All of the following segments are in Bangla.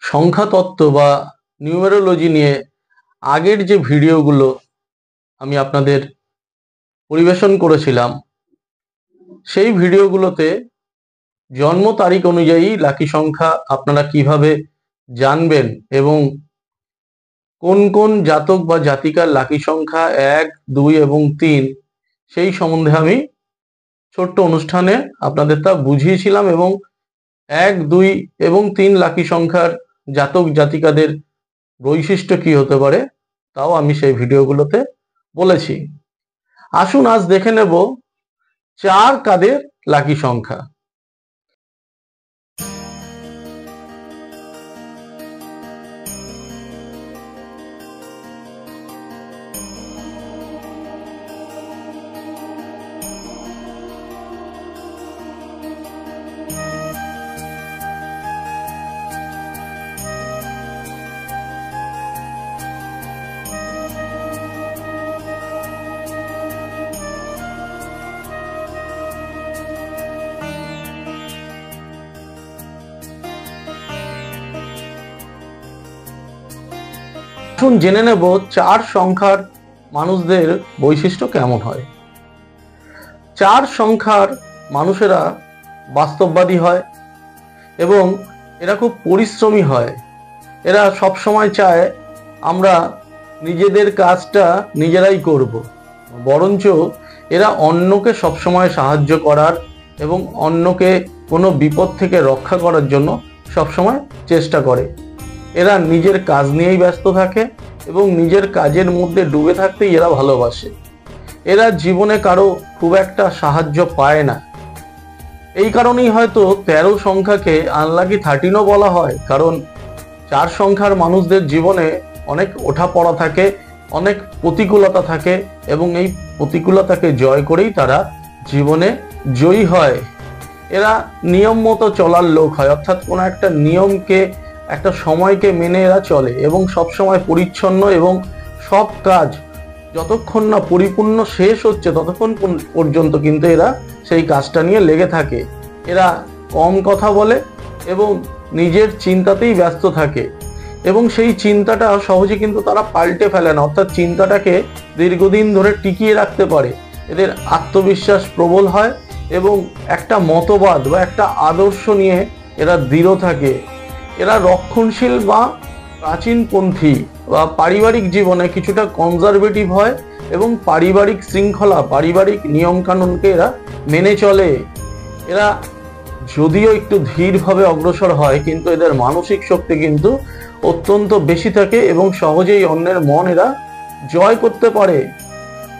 সংখ্যা তত্ত্ব বা নিউমেরোলজি নিয়ে আগের যে ভিডিওগুলো আমি আপনাদের পরিবেশন করেছিলাম, সেই ভিডিওগুলোতে জন্ম তারিখ অনুযায়ী লাকি সংখ্যা আপনারা কিভাবে জানবেন এবং কোন কোন জাতক বা জাতিকার লাকি সংখ্যা 1, 2 এবং 3 সেই সম্বন্ধে আমি ছোট্ট অনুষ্ঠানে আপনাদের তা বুঝিয়েছিলাম এবং 1, 2 এবং 3 লাকি সংখ্যার জাতক জাতিকাদের বৈশিষ্ট্য কি হতে পারে তাও আমি সেই ভিডিওগুলোতে বলেছি। আসুন আজ দেখে নেব 4 কাদের লাকি সংখ্যা। আসুন জেনে নেব 4 সংখ্যার মানুষদের বৈশিষ্ট্য কেমন হয়। 4 সংখ্যার মানুষেরা বাস্তববাদী হয় এবং এরা খুব পরিশ্রমী হয়। এরা সব সময় চায় আমরা নিজেদের কাজটা নিজেরাই করব, বরঞ্চ এরা অন্যকে সবসময় সাহায্য করার এবং অন্যকে কোনো বিপদ থেকে রক্ষা করার জন্য সবসময় চেষ্টা করে। এরা নিজের কাজ নিয়েই ব্যস্ত থাকে এবং নিজের কাজের মধ্যে ডুবে থাকতেই এরা ভালোবাসে। এরা জীবনে কারো খুব একটা সাহায্য পায় না। এই কারণেই হয়তো 13 সংখ্যাকে আনলাকি 13ও বলা হয়, কারণ 4 সংখ্যার মানুষদের জীবনে অনেক ওঠাপড়া থাকে, অনেক প্রতিকূলতা থাকে এবং এই প্রতিকূলতাকে জয় করেই তারা জীবনে জয়ী হয়। এরা নিয়ম মতো চলার লোক হয়, অর্থাৎ কোনো একটা নিয়মকে, একটা সময়কে মেনে এরা চলে এবং সবসময় পরিচ্ছন্ন এবং সব কাজ যতক্ষণ না পরিপূর্ণ শেষ হচ্ছে ততক্ষণ পর্যন্ত কিন্তু এরা সেই কাজটা নিয়ে লেগে থাকে। এরা কম কথা বলে এবং নিজের চিন্তাতেই ব্যস্ত থাকে এবং সেই চিন্তাটা সহজে কিন্তু তারা পাল্টে ফেলে না, অর্থাৎ চিন্তাটাকে দীর্ঘদিন ধরে টিকিয়ে রাখতে পারে। এদের আত্মবিশ্বাস প্রবল হয় এবং একটা মতবাদ বা একটা আদর্শ নিয়ে এরা দৃঢ় থাকে। এরা রক্ষণশীল বা প্রাচীনপন্থী বা পারিবারিক জীবনে কিছুটা কনজারভেটিভ হয় এবং পারিবারিক শৃঙ্খলা, পারিবারিক নিয়মকানুনকে এরা মেনে চলে। এরা যদিও একটু ধীরভাবে অগ্রসর হয় কিন্তু এদের মানসিক শক্তি কিন্তু অত্যন্ত বেশি থাকে এবং সহজেই অন্যের মন এরা জয় করতে পারে।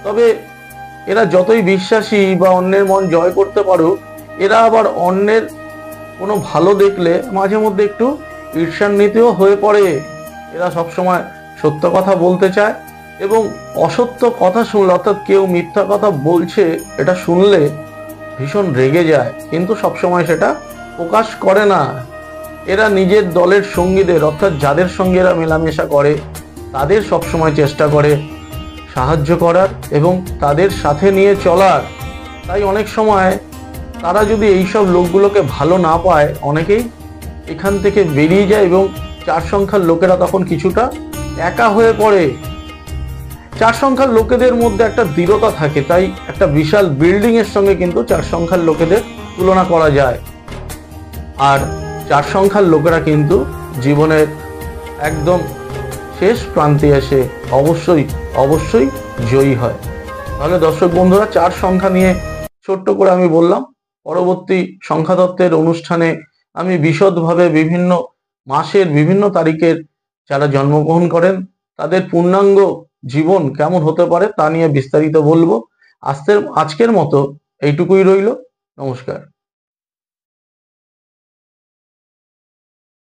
তবে এরা যতই বিশ্বাসী বা অন্যের মন জয় করতে পারুক, এরা আবার অন্যের কোনো ভালো দেখলে মাঝে মধ্যে একটু ঈর্ষান্বিতও হয়ে পড়ে। এরা সবসময় সত্য কথা বলতে চায় এবং অসত্য কথা শুনলে, অর্থাৎ কেউ মিথ্যা কথা বলছে এটা শুনলে ভীষণ রেগে যায়, কিন্তু সবসময় সেটা প্রকাশ করে না। এরা নিজের দলের সঙ্গীদের, অর্থাৎ যাদের সঙ্গে এরা মেলামেশা করে তাদের সবসময় চেষ্টা করে সাহায্য করার এবং তাদের সাথে নিয়ে চলার। তাই অনেক সময় তারা যদি এইসব লোকগুলোকে ভালো না পায়, অনেকেই এখান থেকে বেরিয়ে যায় এবং 4 সংখ্যার লোকেরা তখন কিছুটা একা হয়ে পড়ে। 4 সংখ্যার লোকেদের মধ্যে একটা দৃঢ়তা থাকে, তাই একটা বিশাল বিল্ডিং এর সঙ্গে কিন্তু 4 সংখ্যার লোকেদের তুলনা করা যায়। আর 4 সংখ্যার লোকেরা কিন্তু জীবনের একদম শেষ প্রান্তে এসে অবশ্যই জয়ী হয়। তাহলে দর্শক বন্ধুরা, 4 সংখ্যা নিয়ে ছোট্ট করে আমি বললাম। পরবর্তী সংখ্যাতত্ত্বের অনুষ্ঠানে আমি বিশদভাবে বিভিন্ন মাসের বিভিন্ন তারিখের যারা জন্মগ্রহণ করেন তাদের পূর্ণাঙ্গ জীবন কেমন হতে পারে তা নিয়ে বিস্তারিত বলবো। আজকের মতো এইটুকুই রইল। নমস্কার।